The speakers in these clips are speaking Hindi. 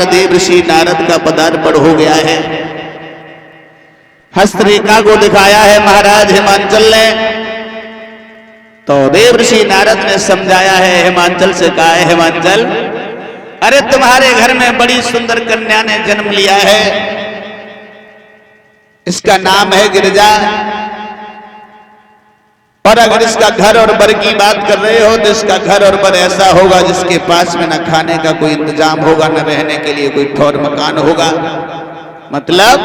बार देव ऋषि नारद का पदार्पण हो गया है। हस्तरेखा को दिखाया है महाराज हिमांचल ने, तो देव ऋषि नारद ने समझाया है, हिमांचल से कहा है, हिमांचल अरे तुम्हारे घर में बड़ी सुंदर कन्या ने जन्म लिया है, इसका नाम है गिरिजा। और अगर इसका घर और बर की बात कर रहे हो तो इसका घर और बर ऐसा होगा जिसके पास में न खाने का कोई इंतजाम होगा, न रहने के लिए कोई ठौर मकान होगा। मतलब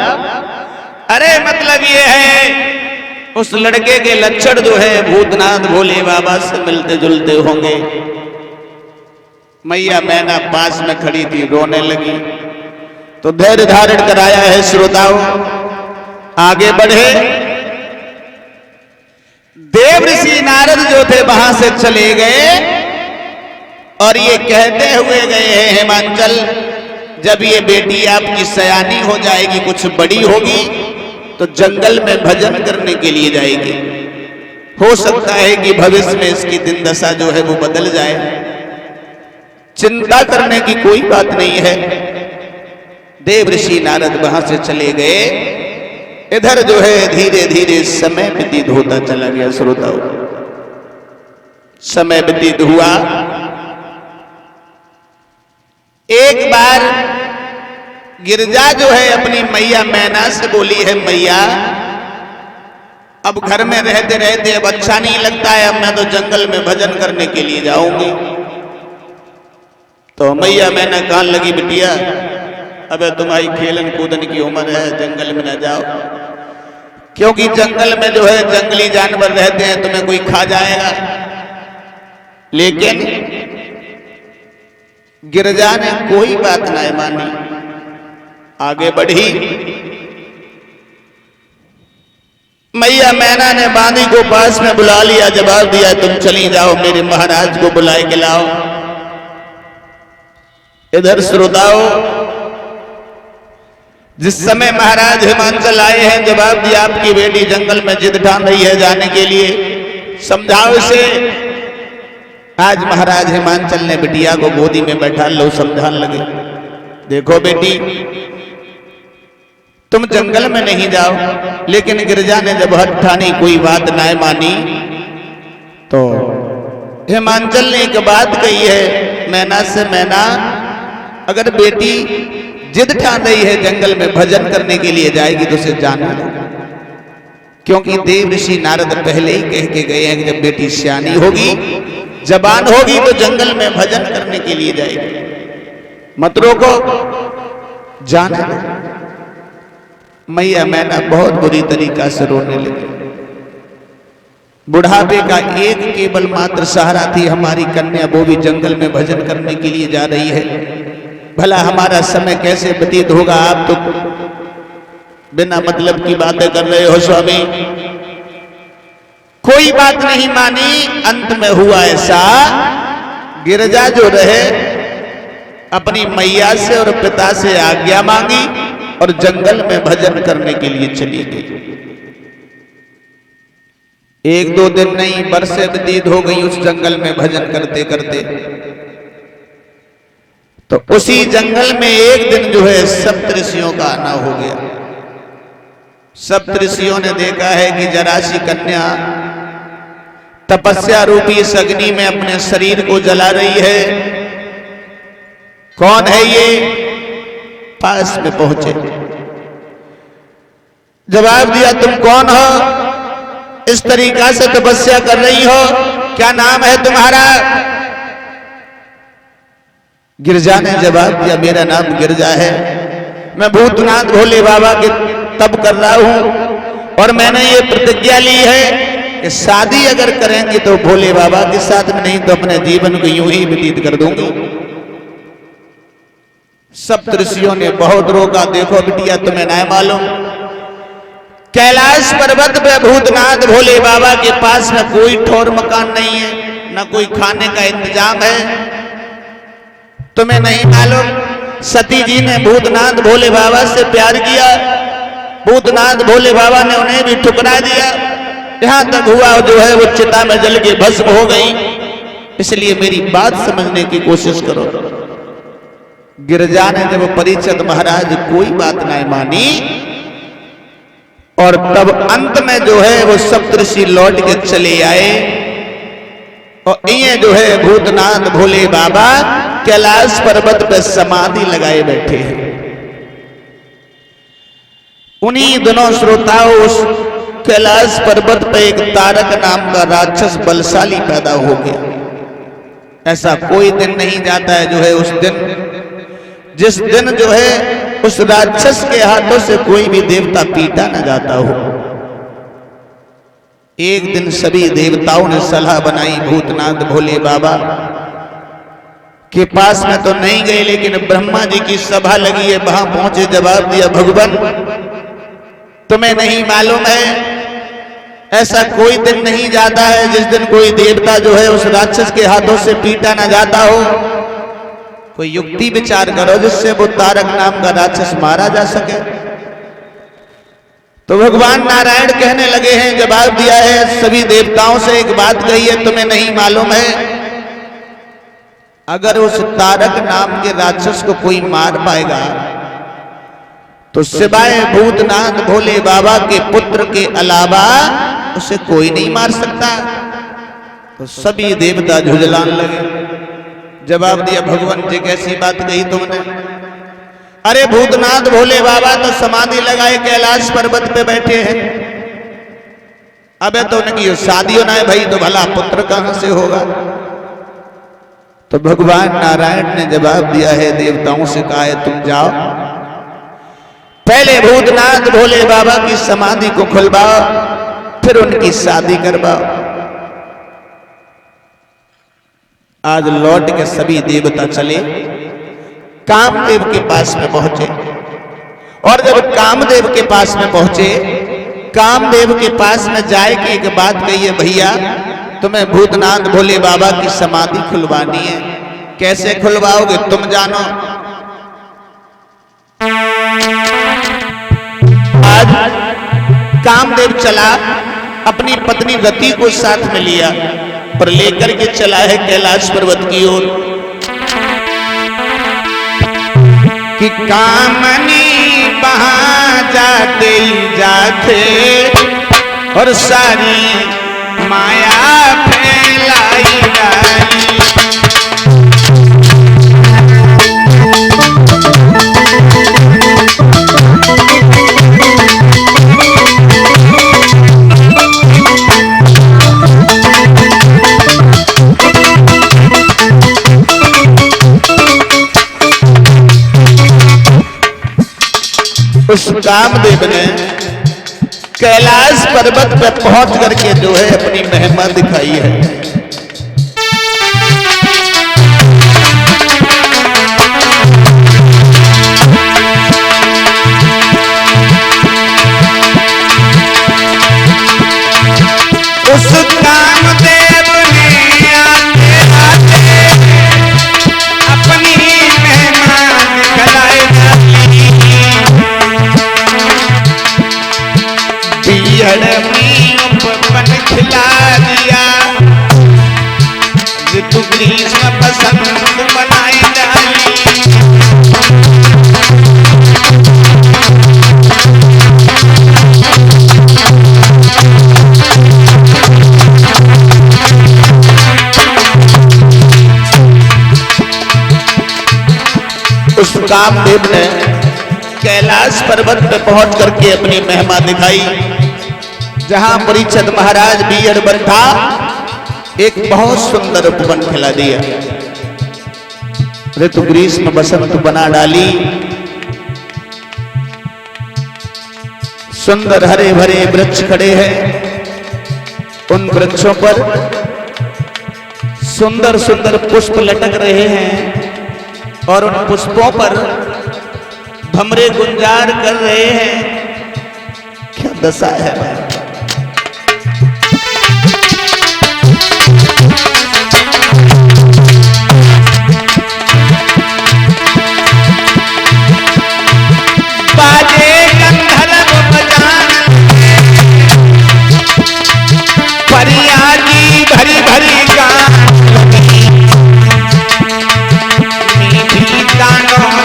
अरे मतलब ये है उस लड़के के लक्षण जो है भूतनाथ भोले बाबा से मिलते जुलते होंगे। मैया मैना पास में खड़ी थी, रोने लगी, तो धैर्य धारण कराया है। श्रोताओं आगे बढ़े। देव ऋषि नारद जो थे वहां से चले गए और ये कहते हुए गए हैं, हिमांचल जब ये बेटी आपकी सयानी हो जाएगी, कुछ बड़ी होगी, तो जंगल में भजन करने के लिए जाएगी। हो सकता है कि भविष्य में इसकी दिन दशा जो है वो बदल जाए, चिंता करने की कोई बात नहीं है। देव ऋषि नारद वहां से चले गए। इधर जो है धीरे धीरे समय व्यतीत होता चला गया। श्रोताओं समय व्यतीत हुआ। एक बार गिरिजा जो है अपनी मैया मैना से बोली है, मैया अब घर में रहते रहते अब अच्छा नहीं लगता है, अब मैं तो जंगल में भजन करने के लिए जाऊंगी। तो मैया मैना कहने लगी, बिटिया अबे तुम्हारी खेलन कूदन की उम्र है, जंगल में न जाओ, क्योंकि जंगल में जो है जंगली जानवर रहते हैं, तुम्हें कोई खा जाएगा। लेकिन गिरिजा ने कोई बात नहीं मानी, आगे बढ़ी। मैया मैना ने बांदी को पास में बुला लिया, जवाब दिया, तुम चली जाओ, मेरे महाराज को बुलाए के लाओ। इधर श्रोताओ जिस समय महाराज हिमांचल आए हैं, जवाब दिया, आपकी बेटी जंगल में जिद ठान रही है जाने के लिए, समझाओ इसे। आज महाराज हिमांचल ने बिटिया को गोदी में बैठा लो, समझाने लगे, देखो बेटी तुम जंगल में नहीं जाओ। लेकिन गिरिजा ने जब हट ठानी, कोई बात ना मानी, तो हिमांचल ने एक बात कही है मैना से, मैना अगर बेटी जिद ठान रही है जंगल में भजन करने के लिए जाएगी तो उसे जाना दो, क्योंकि देव ऋषि नारद पहले ही कह के गए हैं कि जब बेटी सियानी होगी, जवान होगी, तो जंगल में भजन करने के लिए जाएगी, मत रोको, जाना दो। मैया मैना बहुत बुरी तरीका से रोने लगी। बुढ़ापे का एक केवल मात्र सहारा थी हमारी कन्या, वो भी जंगल में भजन करने के लिए जा रही है, भला हमारा समय कैसे व्यतीत होगा। आप तो बिना मतलब की बातें कर रहे हो स्वामी। कोई बात नहीं मानी। अंत में हुआ ऐसा, गिरिजा जो रहे अपनी मैया से और पिता से आज्ञा मांगी और जंगल में भजन करने के लिए चली गई। एक दो दिन नहीं, बरसें व्यतीत हो गई उस जंगल में भजन करते करते। तो उसी जंगल में एक दिन जो है सप्तऋषियों का आना हो गया। सप्तऋषियों ने देखा है कि जरा सी कन्या तपस्या रूपी इस अग्नि में अपने शरीर को जला रही है। कौन है ये? पास में पहुंचे, जवाब दिया, तुम कौन हो? इस तरीका से तपस्या कर रही हो, क्या नाम है तुम्हारा? गिरिजा ने जवाब दिया, मेरा नाम गिरिजा है, मैं भूतनाथ भोले बाबा के तप कर रहा हूं और मैंने ये प्रतिज्ञा ली है कि शादी अगर करेंगे तो भोले बाबा के साथ में, नहीं तो अपने जीवन को यूं ही व्यतीत कर दूंगी। सप्तऋषियों ने बहुत रोका, देखो बिटिया तुम्हें ना मालूम, कैलाश पर्वत पे भूतनाथ भोले बाबा के पास में कोई ठौर मकान नहीं है, न कोई खाने का इंतजाम है। तुम्हें नहीं मालूम, सती जी ने भूतनाथ भोले बाबा से प्यार किया, भूतनाथ भोले बाबा ने उन्हें भी ठुकरा दिया। यहां तक हुआ जो है वो चिता में जल के भस्म हो गई। इसलिए मेरी बात समझने की कोशिश करो। गिरजा ने जब परीक्षित महाराज कोई बात नहीं मानी और तब अंत में जो है वो सप्तऋषि लौट के चले आए और ये जो है भूतनाथ भोले बाबा कैलाश पर्वत पे समाधि लगाए बैठे हैं। उन्हीं दोनों श्रोताओं उस कैलाश पर्वत पे एक तारक नाम का राक्षस बलशाली पैदा हो गया। ऐसा कोई दिन नहीं जाता है जो है उस दिन जिस दिन जो है उस राक्षस के हाथों से कोई भी देवता पीटा न जाता हो। एक दिन सभी देवताओं ने सलाह बनाई भूतनाथ भोले बाबा के पास में तो नहीं गए, लेकिन ब्रह्मा जी की सभा लगी है वहां पहुंचे। जवाब दिया, भगवान तुम्हें नहीं मालूम है ऐसा कोई दिन नहीं जाता है जिस दिन कोई देवता जो है उस राक्षस के हाथों से पीटा ना जाता हो। कोई युक्ति विचार करो जिससे वो तारक नाम का राक्षस मारा जा सके। तो भगवान नारायण कहने लगे हैं, जवाब दिया है सभी देवताओं से एक बात कही है, तुम्हें नहीं मालूम है अगर उस तारक नाम के राक्षस को कोई मार पाएगा तो सिवाय भूतनाथ भोले बाबा के पुत्र के अलावा उसे कोई नहीं मार सकता। तो सभी देवता झुंझलाने लगे। जवाब दिया, भगवान जी कैसी बात कही तुमने? अरे भूतनाथ भोले बाबा तो समाधि लगाए कैलाश पर्वत पे बैठे हैं। अबे तो उनकी शादियों ना है भाई, तो भला पुत्र कहां से होगा? तो भगवान नारायण ने जवाब दिया है, देवताओं से कहा है तुम जाओ पहले भूतनाथ भोले बाबा की समाधि को खुलवाओ, फिर उनकी शादी करवाओ। आज लौट के सभी देवता चले कामदेव के पास में पहुंचे और जब कामदेव के पास में पहुंचे, कामदेव के पास में जाए कि एक बात कही है, भैया तुम्हें भूतनाथ भोले बाबा की समाधि खुलवानी है, कैसे खुलवाओगे तुम जानो। आज कामदेव चला, अपनी पत्नी रति को साथ में लिया पर लेकर के चला है कैलाश पर्वत की ओर कि कामनी वहां जाते ही जाते और सारी माया फैलाई डाली। उस कामदेव ने कैलाश पर्वत पर पहुंच करके जो है अपनी महिमा दिखाई है। उस कामदेव ने आते आते अपनी महिमा दिखाई, उपवन खिला दिया, ऋतु ग्रीष्म बसंत बनाई डाली। उस कामदेव ने कैलाश पर्वत पे पहुंच करके अपनी महिमा दिखाई। जहां परीक्षित महाराज बीयड़ बंठा एक बहुत सुंदर उपवन खिला दिया, ऋतु ग्रीष्म बसंत बना डाली। सुंदर हरे भरे वृक्ष खड़े हैं, उन वृक्षों पर सुंदर सुंदर पुष्प लटक रहे हैं और उन पुष्पों पर भमरे गुंजार कर रहे हैं। क्या दशा है भाई। बाजे गंधर्व बजान परियागी भरी भरी गान मीठी गानों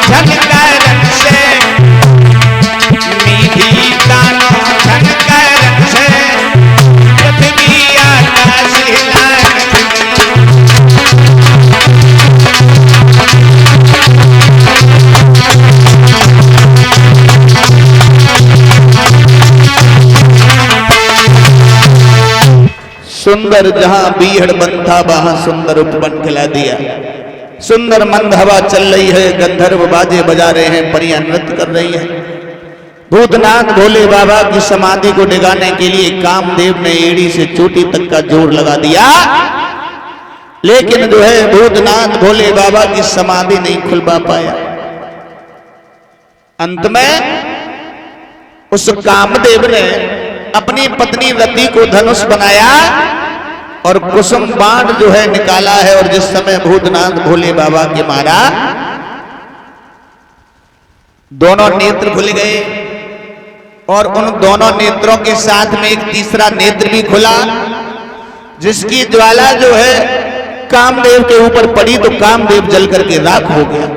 सुंदर जहां बीहड़ बंथा वहां सुंदर उपवन खिला दिया। सुंदर मंद हवा चल रही है, गंधर्व बाजे बजा रहे हैं, परियां नृत्य कर रही हैं। भूतनाथ भोले बाबा की समाधि को डिगाने के लिए कामदेव ने एड़ी से चोटी तक का जोर लगा दिया, लेकिन जो है भूतनाथ भोले बाबा की समाधि नहीं खुलवा पाया। अंत में उस कामदेव ने अपनी पत्नी रति को धनुष बनाया और कुसुम बाण जो है निकाला है, और जिस समय भूतनाथ भोले बाबा के मारा दोनों नेत्र खुल गए, और उन दोनों नेत्रों के साथ में एक तीसरा नेत्र भी खुला, जिसकी ज्वाला जो है कामदेव के ऊपर पड़ी तो कामदेव जल करके राख हो गया।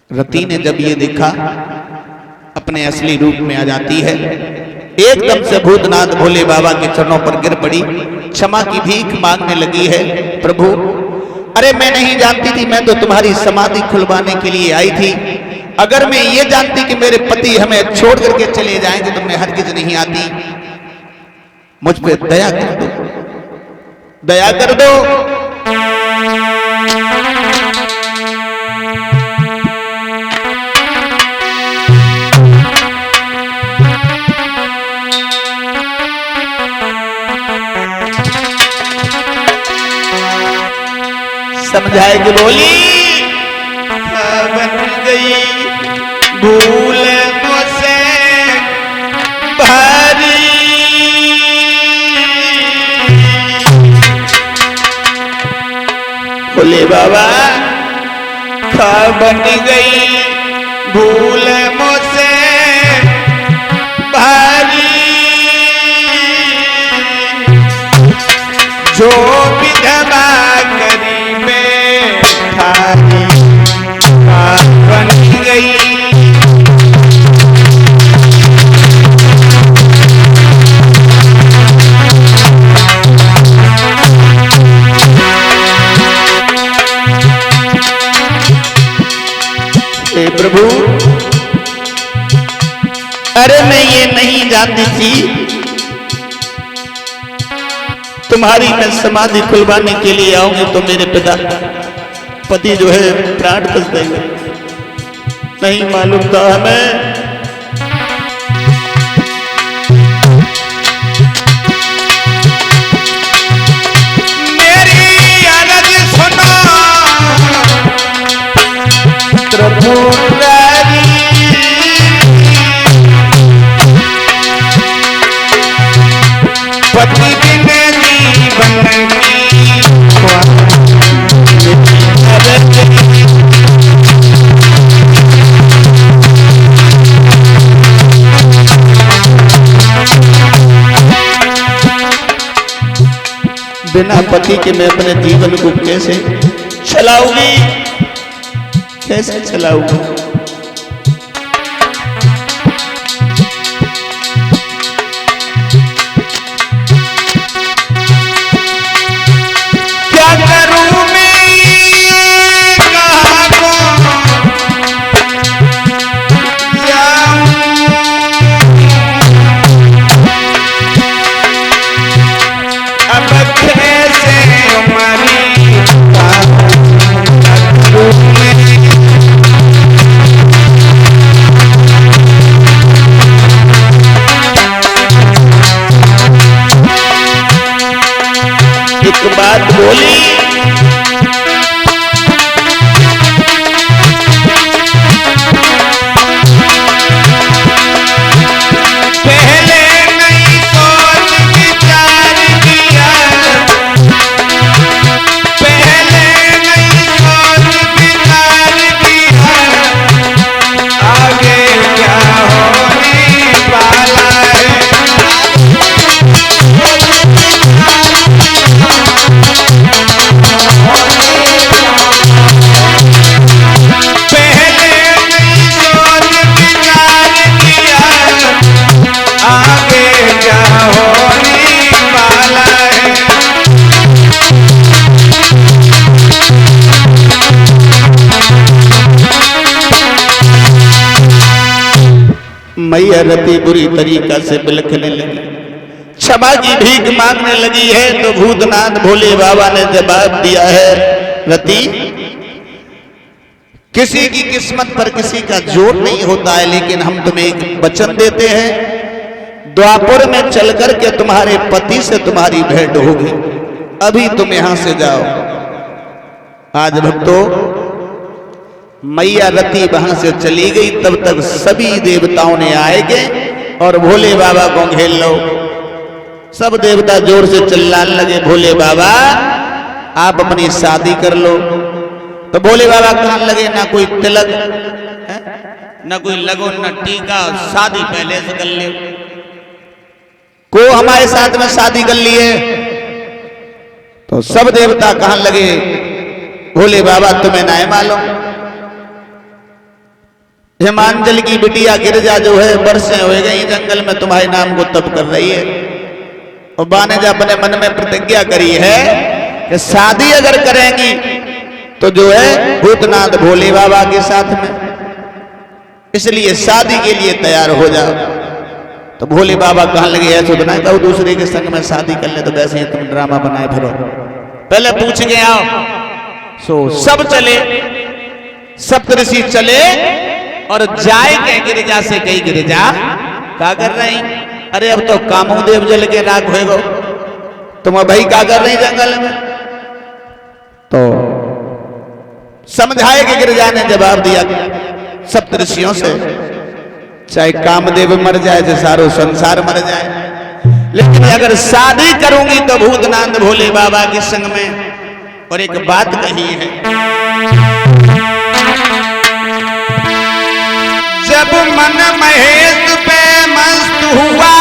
रति ने जब ये देखा अपने असली रूप में आ जाती है, एकदम से भूतनाथ भोले बाबा के चरणों पर गिर पड़ी, क्षमा की भीख मांगने लगी है। प्रभु, अरे मैं नहीं जानती थी, मैं तो तुम्हारी समाधि खुलवाने के लिए आई थी। अगर मैं ये जानती कि मेरे पति हमें छोड़ करके चले जाएंगे तो मैं हरगिज नहीं आती। मुझ पे दया कर दो, दया कर दो। समझाए कि बोली बन गई भूल मुझसे भारी, भोले बाबा खा बन गई भूल मुझसे भारी, जो विधवा करी बन गई। हे प्रभु, अरे मैं ये नहीं जानती थी तुम्हारी मैं समाधि खुलवाने के लिए आऊंगी तो मेरे पिता पति जो है प्राण कस देंगे। नहीं मालूम था हमें। मेरी अर्ज सुनो त्रिपुरारी, पति बिन जीवन की बिना पति के मैं अपने जीवन को कैसे चलाऊंगी, कैसे चलाऊंगी। क्या करूं मैं, कहां को जाऊं, अब कैसे मरी एक बात बोली, पहले नहीं सोच विचार किया, पहले नहीं सोच विचार किया, आगे क्या होने वाला है। मैया रति बुरी तरीका से बिलखने लगी। क्षमा की भीख मांगने लगी है तो भूतनाथ भोले बाबा ने जवाब दिया है, रति किसी की किस्मत पर किसी का जोर नहीं होता है, लेकिन हम तुम्हें एक वचन देते हैं, द्वापर में चल करके तुम्हारे पति से तुम्हारी भेंट होगी, अभी तुम यहां से जाओ। आज भक्तों मैया रति वहां से चली गई, तब तक सभी देवताओं ने आएंगे और भोले बाबा को घेर लो। सब देवता जोर से चिल्लाने लगे, भोले बाबा आप अपनी शादी कर लो। तो भोले बाबा कहने लगे, ना कोई तिलक है, ना कोई लगन, ना टीका, शादी पहले से कर ले, को हमारे साथ में शादी कर लिए। तो सब देवता कहने लगे, भोले बाबा तुम्हें ना मालूम, हिमांचल की बिटिया गिरजा जो है बरसें हो गई जंगल में तुम्हारे नाम को तप कर रही है, और बानेजा अपने मन में प्रतिज्ञा करी है कि शादी अगर करेंगी तो जो है भूतनाथ भोले बाबा के साथ में, इसलिए शादी के लिए तैयार हो जाओ। तो भोले बाबा कहने लगे, ऐसा तो नहीं कहो दूसरे के संग में शादी कर ले, तो वैसे ही तुम ड्रामा बनाए फिरो, पहले पूछ के आओ। सो सब चले, सप्तऋषि चले और जाए के गिरिजा से कही, गिरिजा क्या कर रही? अरे अब तो कामोदेव जल के राग होएगो, तुम भाई क्या कर रही जंगल में? तो समझाए कि गिरिजा ने जवाब दिया सप्तऋषियों से, चाहे कामदेव मर जाए चाहे सारो संसार मर जाए, लेकिन अगर शादी करूंगी तो भूतनाथ भोले बाबा के संग में। और एक बात कही है, जब मन महेश पे मस्त हुआ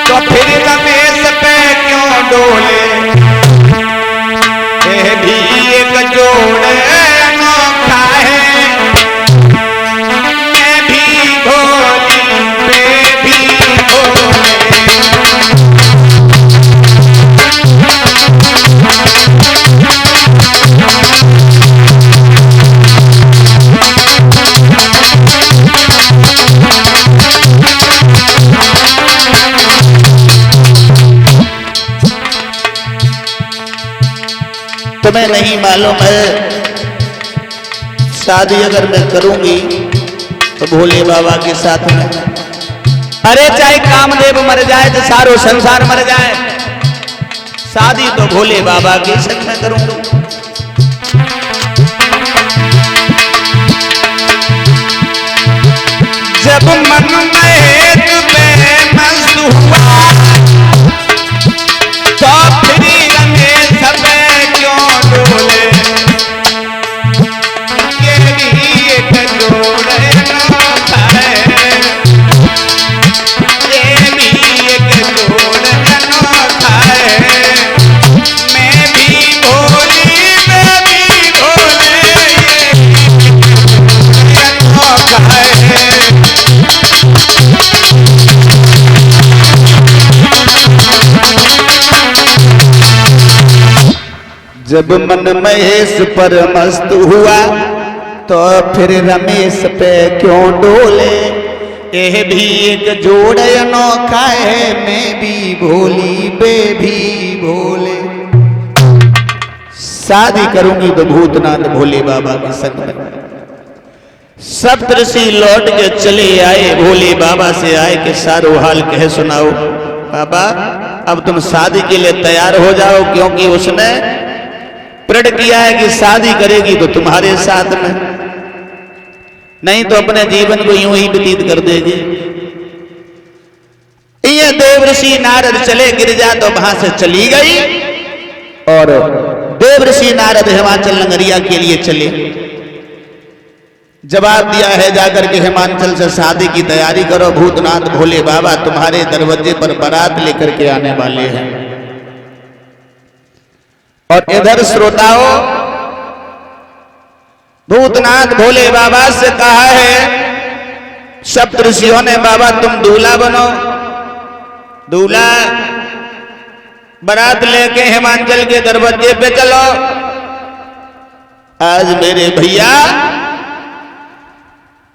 तो फिर रमेश पे क्यों डोले, ये भी एक जोड़ अनोखा है, मैं भी भोली मैं भी भोले। तुम्हें नहीं मालूम है, शादी अगर मैं करूंगी तो भोले बाबा के साथ में, अरे चाहे कामदेव मर जाए तो सारो संसार मर जाए, शादी तो भोले बाबा के संग में करूंगी। जब मन में तुम्हें मस्त हुआ तो फिर रमेश पे क्यों डोले, ये भी एक जोड़ अनोखा है, ये भी एक जोड़ अनोखा है, मैं भी भोली मैं भी भोले, ये अनोखा है। जब मन महेश पर मस्त हुआ तो फिर रमेश पे क्यों डोले, यह भी एक जोड़ अनोखा है, मैं भी भोली बे भी भोले। शादी करूंगी तो भूतनाथ भोले बाबा के संग में। सप्तऋषि लौट के चले आए, भोले बाबा से आए कि सारो हाल कह सुनाओ। बाबा अब तुम शादी के लिए तैयार हो जाओ, क्योंकि उसने प्रण किया है कि शादी करेगी तो तुम्हारे साथ में, नहीं तो अपने जीवन को यूं ही व्यतीत कर देगी। ये देवऋषि नारद चले, गिरिजा तो वहां से चली गई और देवऋषि नारद हिमाचल नगरिया के लिए चले। जवाब दिया है जाकर के हिमाचल से शादी की तैयारी करो, भूतनाथ भोले बाबा तुम्हारे दरवाजे पर बारात लेकर के आने वाले हैं। और इधर श्रोताओं, भूतनाथ भोले बाबा से कहा है सप्तऋषियों ने, बाबा तुम दूल्हा बनो, दूल्हा बारात लेके हिमाचल के दरवाजे पे चलो। आज मेरे भैया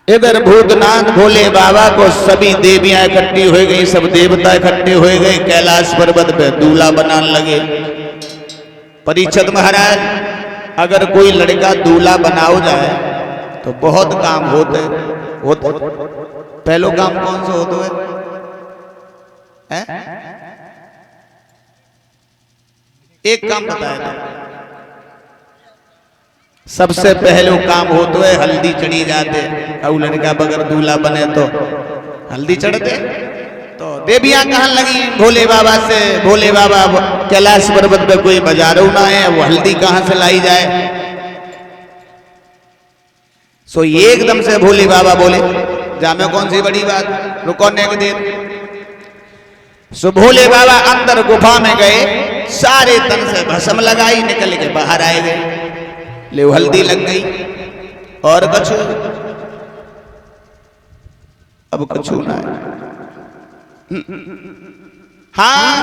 इधर भूतनाथ भोले बाबा को सभी देवियां इकट्ठी हो गई, सब देवता इकट्ठे हो गए, कैलाश पर्वत पे दूल्हा बनाने लगे। परीक्षित महाराज, अगर कोई लड़का दूल्हा बनाओ जाए तो बहुत काम होते। पहलो काम कौन सा होता है? एक काम बताया था। सबसे पहलो काम होता है हल्दी चढ़ी जाते। और लड़का बगैर दूल्हा बने तो हल्दी चढ़ते। तो देवियां कहने लगी भोले बाबा से, भोले बाबा कैलाश पर्वत पे कोई बाजारों ना है, वो हल्दी कहां से लाई जाए। सो एकदम से भोले बाबा बोले, जामे कौन सी बड़ी बात, रुको नेक देर। सो भोले बाबा अंदर गुफा में गए, सारे तन से भस्म लगाई, निकल के बाहर आए गए। ले हल्दी लग गई और कछु, अब कछु ना है। हाँ,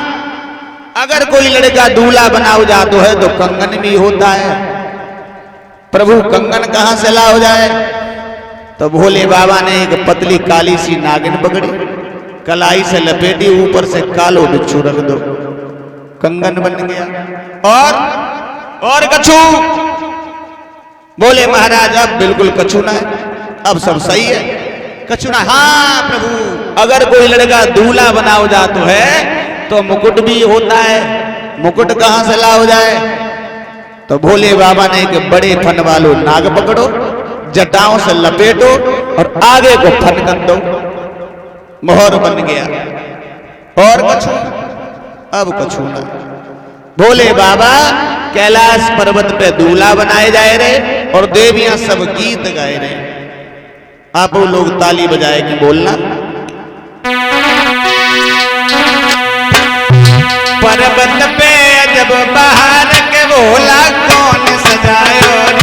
अगर कोई लड़का दूल्हा बनाओ जातो है तो कंगन भी होता है। प्रभु कंगन कहां से लाओ जाए? तो भोले बाबा ने एक पतली काली सी नागिन पकड़ी, कलाई से लपेटी, ऊपर से कालो बिच्छू रख दो, कंगन बन गया। और कछु? बोले महाराज अब बिल्कुल कछु ना है, अब सब सही है, कछु ना। हाँ प्रभु, अगर कोई लड़का दूल्हा बनाओ जातो है तो मुकुट भी होता है, मुकुट कहां से लाओ जाए? तो भोले बाबा ने एक बड़े फन वालो नाग पकड़ो, जटाओं से लपेटो और आगे को फन कर दो, मोहर बन गया। और कछु? अब कछु ना। भोले बाबा कैलाश पर्वत पे दूल्हा बनाए जाए रहे और देवियां सब गीत गाए रहे। आप लोग ताली बजाए कि बोलना। पर्वत पे जब बाहर के भोला कौन सजायो रे,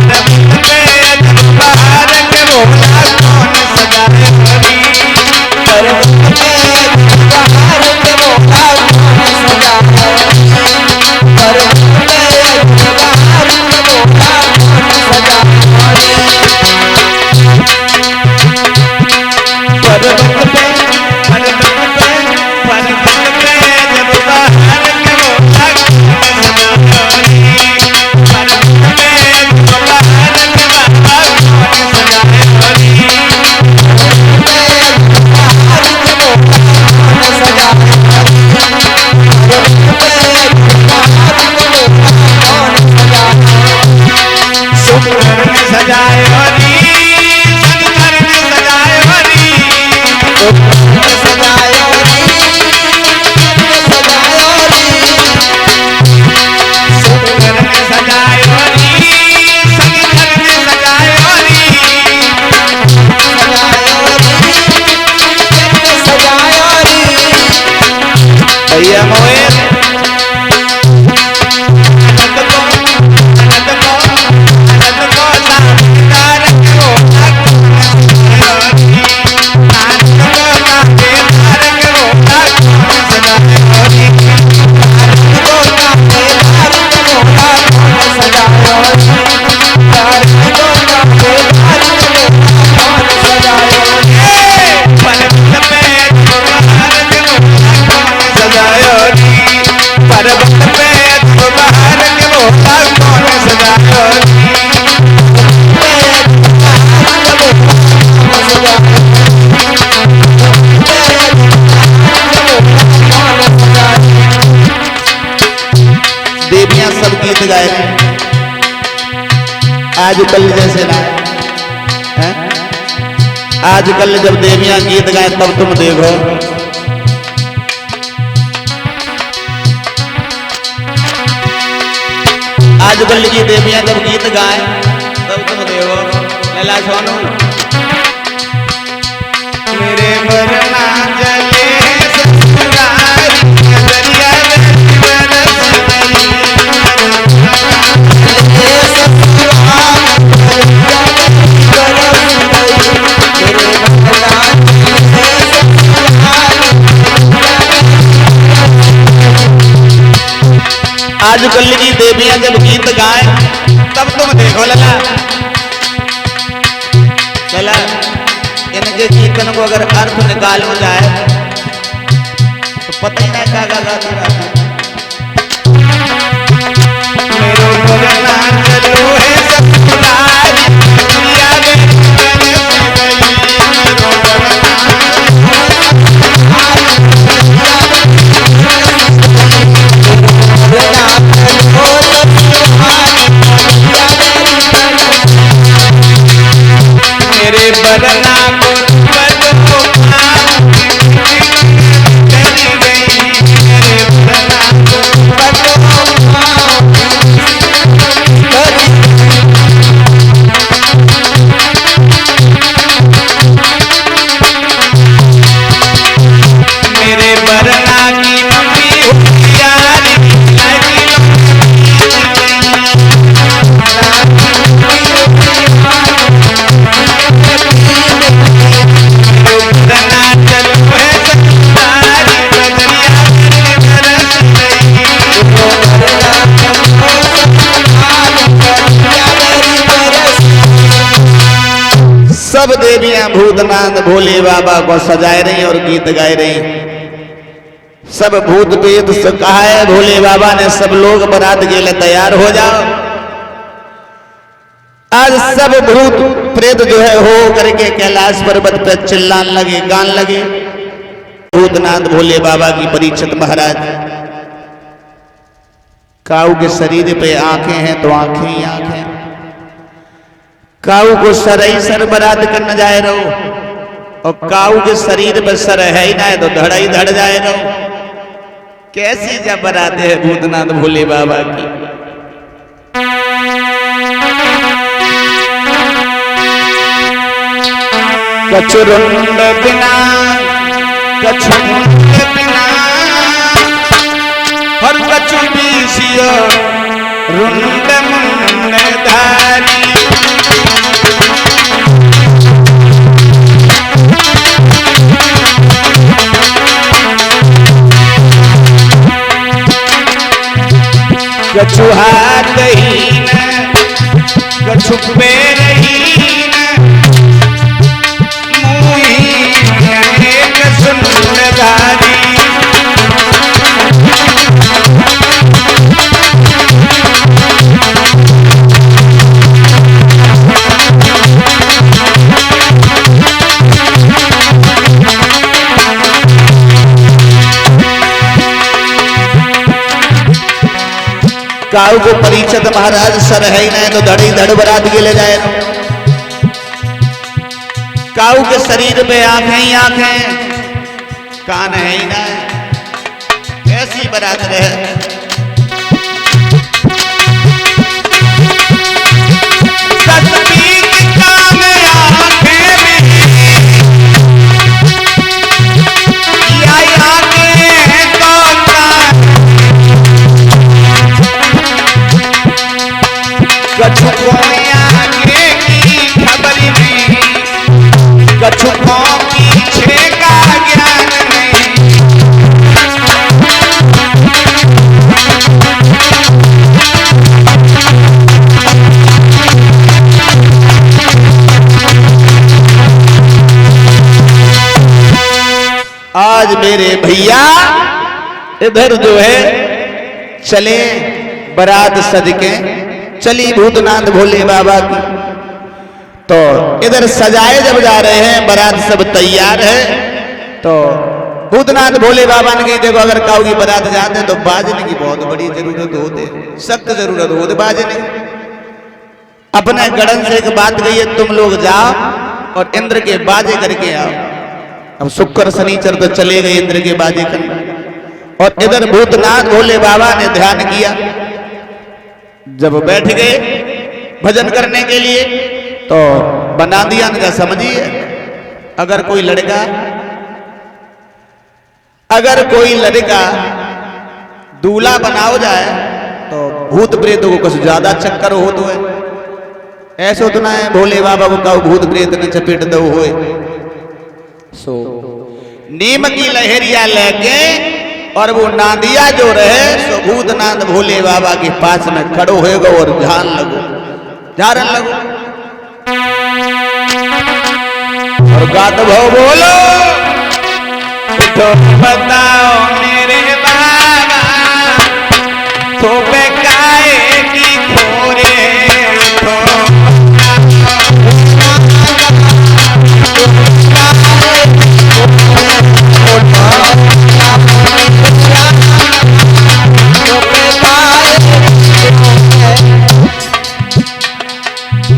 पर्वत पे जब बाहर के भोला कौन सजायो रे, पर्वत पे जब बाहर के भोला कौन सजायो रे, पर्वत पे जब बाहर के भोला कौन सजायो रे, पर्वत पे आजकल जैसे ना है, आजकल जब देवियां गीत गाए तब तुम देखो आजकल की देवियां जब गीत गाए तब तुम देखो लैला सोनू मेरे मरना जले ससुराल नजरिया आजकल की देवियां जब गीत गाए तब तुम देखो लला के कीर्तन को अगर अर्थ निकालो जाए तो पता ही नहीं क्या गाती रहती। मेरो भजना चलो है सतुलारी दुनिया में मेरे बदना को सब देवियां भूतनाथ भोले बाबा को सजाए रही और गीत गाए रही। सब भूत प्रेत से कहा है भोले बाबा ने सब लोग बारात के लिए तैयार हो जाओ। आज सब भूत प्रेत जो है हो करके कैलाश पर्वत पर चिल्लाने लगे, गान लगे। भूतनाथ भोले बाबा की परीक्षित महाराज काऊ के शरीर पे आंखें हैं तो आंखें ही आंखें, काऊ को सर ही सर बरात करने जाए रहो और काऊ के शरीर पर सर है ही ना है तो धड़ ही धड़ जाए रहो। कैसी जब बरात है भूतनाथ भोले बाबा की। कचुरुंड बिना कछुंड बिना हर कछु बीसियो रुंड मुंड धारी। कछु हाथ ही न कछु पैर ही न मुही एक सुंदरधारी। काऊ को परीक्षित महाराज सर है ही नहीं तो धड़ी धड़ बरात के ले जाए। काऊ के शरीर पे आंखें ही आंखें, कान है ही ना, ऐसी बरात रहे। कछु आगे की खबर नहीं, कछु पीछे का ज्ञान नहीं। आज मेरे भैया इधर जो है चले बारात सज के चली भूतनाथ भोले बाबा की, तो इधर सजाए जब जा रहे हैं बारात सब तैयार है तो भूतनाथ भोले बाबा ने कही देखो अगर काऊ की बारात जाते हैं तो बाजने की बहुत बड़ी जरूरत होती, सख्त जरूरत होती बाजने। अपने गढ़न से एक बात कही है तुम लोग जाओ और इंद्र के बाजे करके आओ। अब शुक्र शनिचर तो चले गए इंद्र के बाजे करने और इधर भूतनाथ भोले बाबा ने ध्यान किया। जब बैठ गए भजन करने के लिए तो बना दिया ना, समझिए अगर कोई लड़का दूल्हा बनाओ जाए तो भूत प्रेत को कुछ ज्यादा चक्कर हो तो है, ऐसे तो ना है भोले बाबा को कहो भूत प्रेत ने चपेट दो होए। सो नीम की लहरिया लेके और वो नादिया जो रहे सो भूतनाथ भोले बाबा के पास में खड़ो होएगा और झारन लगो। और और गात भाव बोलो तो बताओ मेरे बाबा तो बेकाए की खोरे तो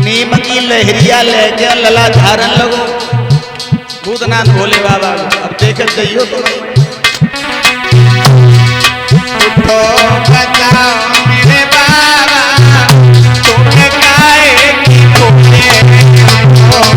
नीम की लहरिया लेके लला धारण लगो भूतनाथ भोले बाबा अब देख जाइयो तुम उठो बचाओ मेरे बाबा तुम्हें काहे की खोरे के तुम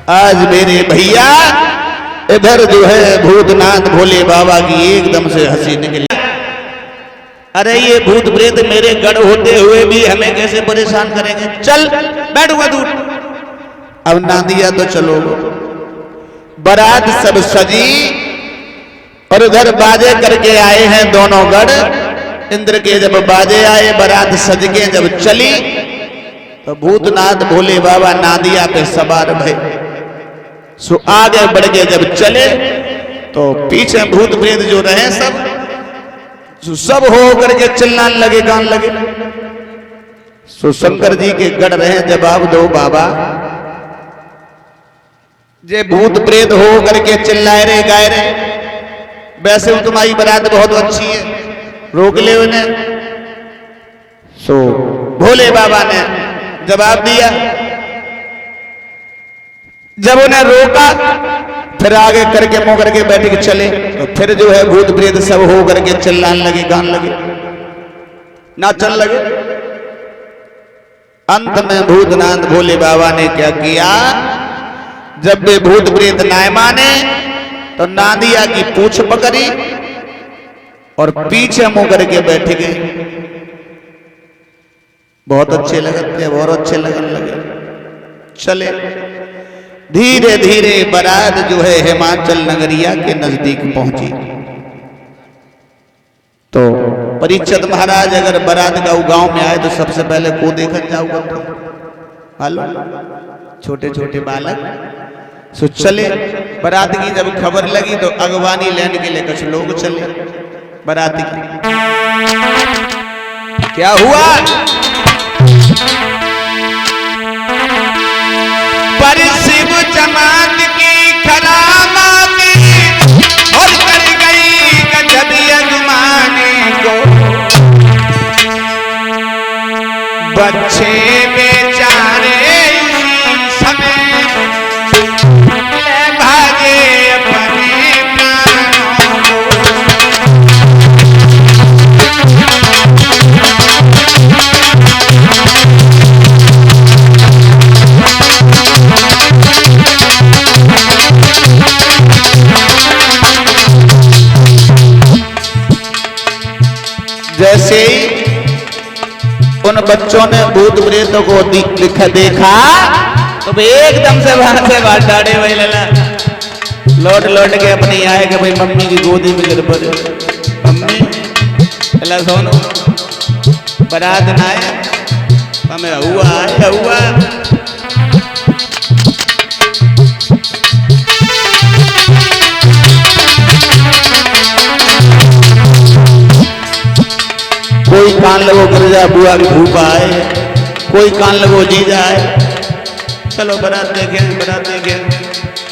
आज मेरे भैया इधर जो है भूतनाथ भोले बाबा की एकदम से हंसी निकली। अरे ये भूत प्रेत मेरे गढ़ होते हुए भी हमें कैसे परेशान करेंगे। चल बैठूंगा दूर। अब ना दिया तो चलो। बारात सब सजी और उधर बाजे करके आए हैं दोनों गढ़। इंद्र के जब बाजे आए बारात सज के जब चली तो भूतनाथ भोले बाबा नादिया पे सवार भय। सो आगे बढ़ के जब चले तो पीछे भूत प्रेत जो रहे सब हो करके चिल्लाने लगे गान लगे। सो शंकर जी के गढ़ रहे जवाब दो बाबा। जे भूत प्रेत हो करके चिल्लाए रहे गाए रहे वैसे तुम्हारी बारात बहुत अच्छी है रोक ले उन्हें। सो भोले बाबा ने जवाब दिया। जब उन्हें रोका फिर आगे करके मुंह करके बैठ के चले तो फिर जो है भूत प्रेत सब हो करके चिल्लाने लगे गान लगे नाचन लगे। अंत में भूतनाथ भोले बाबा ने क्या किया जब वे भूत प्रेत ना माने तो नादिया की पूंछ पकड़ी और पीछे मुंह करके बैठ गए। बहुत अच्छे लगते बहुत अच्छे लगने लगे। चले धीरे धीरे बारात जो है हिमाचल नगरिया के नजदीक पहुंची। तो परीक्षित महाराज अगर बारात का गांव में आए तो सबसे पहले को देखा जाऊंगा तो मालूम छोटे छोटे बालक। सो चले बारात की जब खबर लगी तो अगवानी लेने के लिए कुछ लोग चले बारात की। क्या हुआ पर शिव जमात की करामात और कर गई गजब यजमाने को। बच्चे बेचारे समय भागे अपने प्राणों को। जैसे ही उन बच्चों ने भूत प्रेतों को देखा तो वे एकदम से वहां से बाहर डाड़े वही लेना लौट लौट के अपनी आए कि भाई मम्मी की गोदी में गिर पड़े। मम्मी अल्लाह सोनो बारात ना आए हमें हुआ कोई कान लगो गिरजा बुआ की भूपा है, कोई कान लगो जीजा है। चलो बारात देखें, बारात देखें।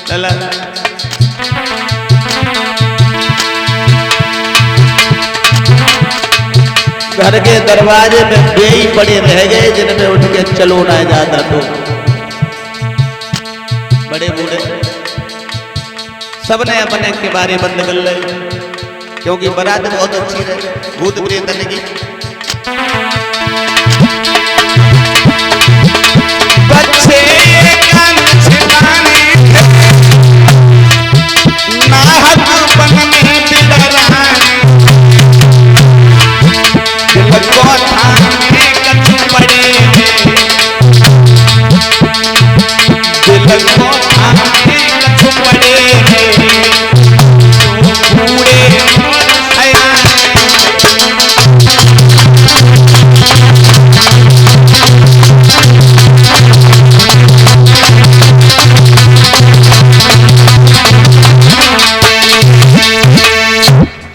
चला घर के दरवाजे में बेई पड़े रह गए, जिनमें उठ के चलो ना जाता तो बड़े बूढ़े सबने अपने के बारे बंद कर ले, क्योंकि बारात बहुत अच्छी रहे भूत प्रेत की। बच्चे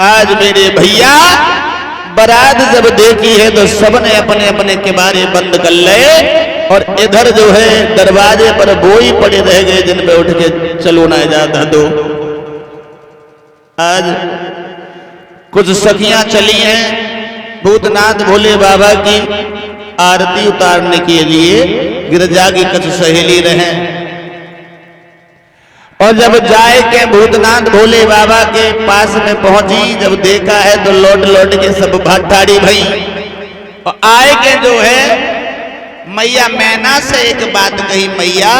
आज मेरे भैया बारात जब देखी है तो सबने अपने अपने के बारे बंद कर ले, और इधर जो है दरवाजे पर बोई पड़े रह गए, जिन पे उठ के चलो ना जाता तो। आज कुछ सखियां चली हैं भूतनाथ भोले बाबा की आरती उतारने के लिए, गिरजा की कुछ सहेली रहे, और जब जाए के भूतनाथ भोले बाबा के पास में पहुंची, जब देखा है तो लौट लौट के सब भाटाड़ी भई, और आए के जो है मैया मैना से एक बात कही, मैया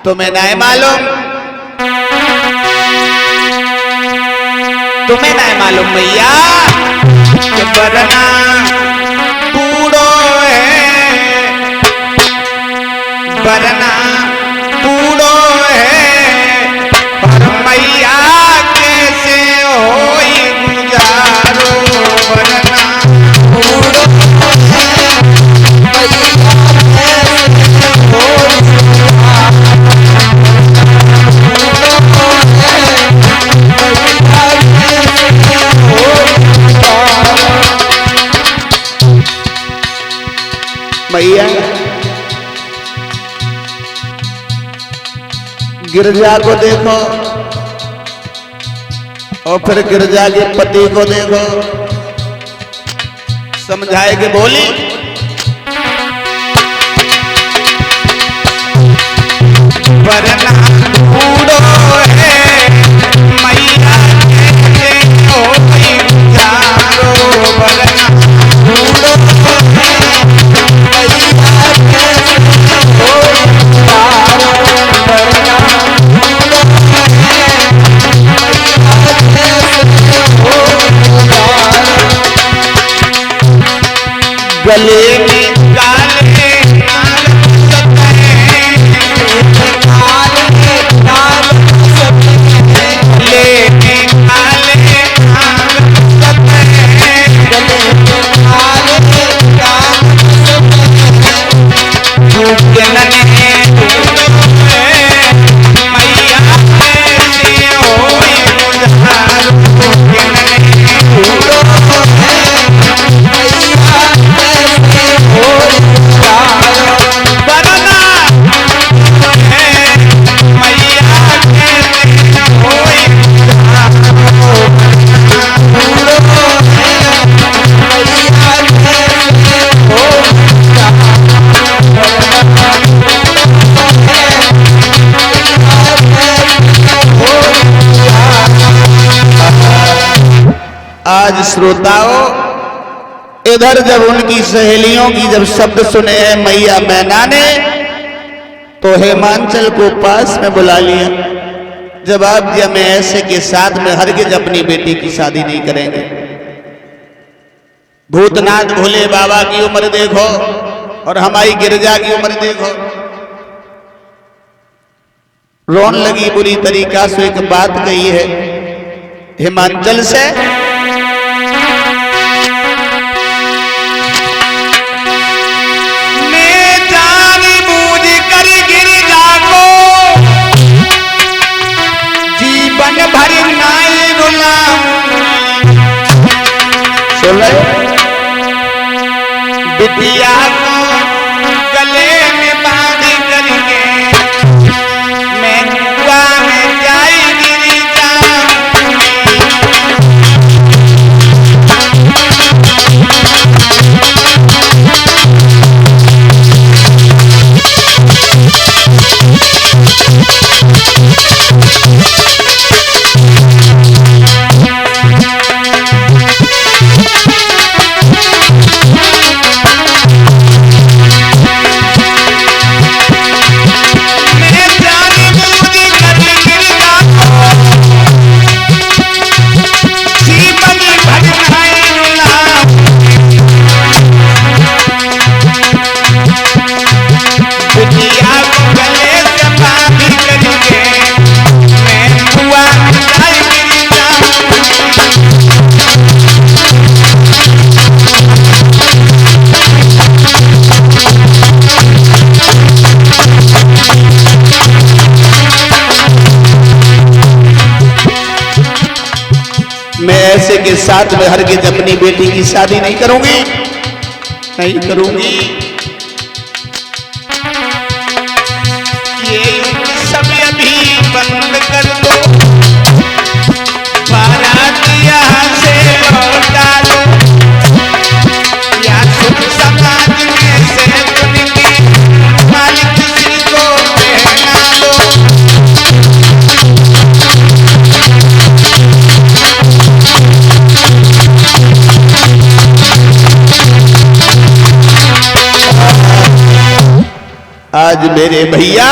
तुम्हें नहीं मालूम, तुम्हें नहीं मालूम मैया कि बरना पूड़ो है, बरना पूड़ो है, पर मैया कैसे होई गुजारो, बरना पूड़ो है, मैया गिरजा को देखो और फिर गिरजा के पति को देखो, समझाए के बोली वरना बूढ़ो है मैया कैसे होई गुजारो, वरना बूढ़ो है मैया कैसे होई गुजारो, वरना बूढ़ो है मैया कैसे होई गुजारो। गले में काले आज श्रोताओं इधर जब उनकी सहेलियों की जब शब्द सुने हैं मैया मैना ने, तो हेमांचल को पास में बुला लिया, जवाब दिया मैं ऐसे के साथ में हरगिज अपनी बेटी की शादी नहीं करेंगे। भूतनाथ भोले बाबा की उम्र देखो और हमारी गिरजा की उम्र देखो। रोन लगी बुरी तरीका से, एक बात कही है हिमांचल से, भरी नाई रुला सुन रहे बिटिया को गले में बांध करके मैं कुआं में जाई गिरी ऐसे के साथ में हरगिज अपनी बेटी की शादी नहीं करूंगी, नहीं करूंगी। ये सब अभी बंद कर दो, बारात यहाँ से लौटा लो, या सुख समाज में से उनकी मालिक किसी को पहना लो। आज मेरे भैया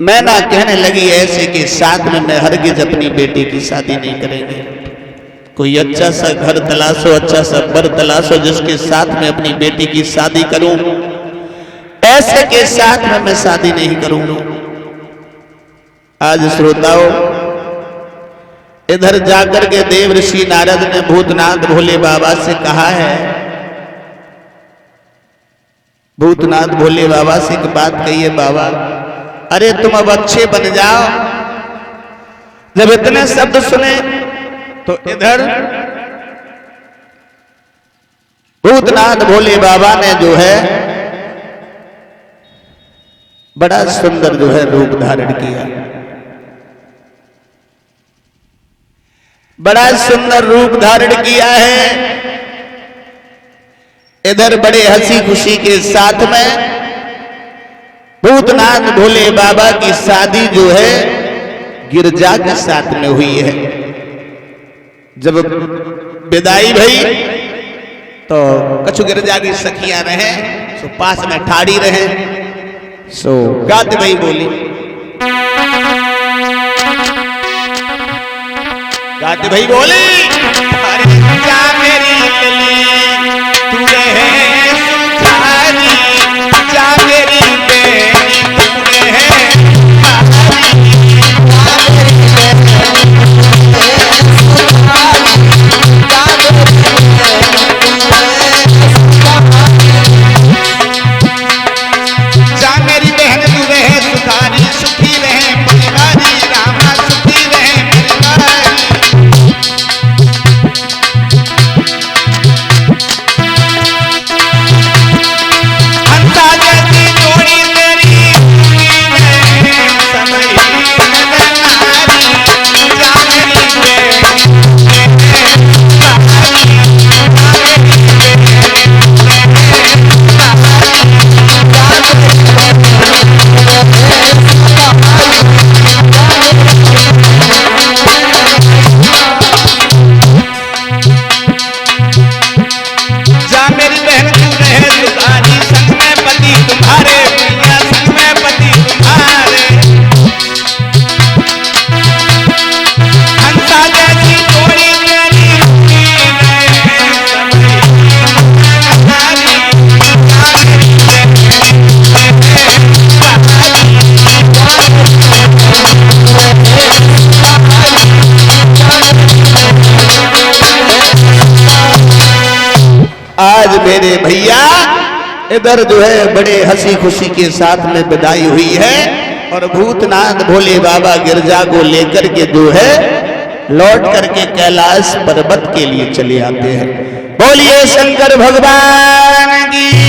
मैना कहने लगी ऐसे के साथ में मैं हरगिज अपनी बेटी की शादी नहीं करेंगे। कोई अच्छा सा घर तलाशो, अच्छा सा बर तलाशो जिसके साथ में अपनी बेटी की शादी करूं। ऐसे के साथ में मैं शादी नहीं करूंगा। आज श्रोताओं, इधर जाकर के देव ऋषि नारद ने भूतनाथ भोले बाबा से कहा है, भूतनाथ भोले बाबा से एक बात कही है, बाबा अरे तुम अब अच्छे बन जाओ। जब इतने शब्द सुने तो इधर भूतनाथ भोले बाबा ने जो है बड़ा सुंदर जो है रूप धारण किया, बड़ा सुंदर रूप धारण किया है। इधर बड़े हंसी खुशी के साथ में भूतनाथ भोले बाबा की शादी जो है गिरजा के साथ में हुई है। जब विदाई भई तो कछु गिरजा की सखियां रहे सो पास में ठाड़ी रहे, सो गात भई बोली, गात भई बोली, अरे क्या मेरी लली तू रहे सुखारी, जा मेरी बेटी तू रहे जा मेरी बहन तू रहे सुखारी, सुखी रहे परिवारी, रामा सुखी रहे परिवारी। आज मेरे भैया इधर जो है बड़े हंसी खुशी के साथ में विदाई हुई है और भूतनाथ भोले बाबा गिरजा को लेकर के जो है लौट करके कैलाश पर्वत के लिए चले आते हैं। बोलिए शंकर भगवान की।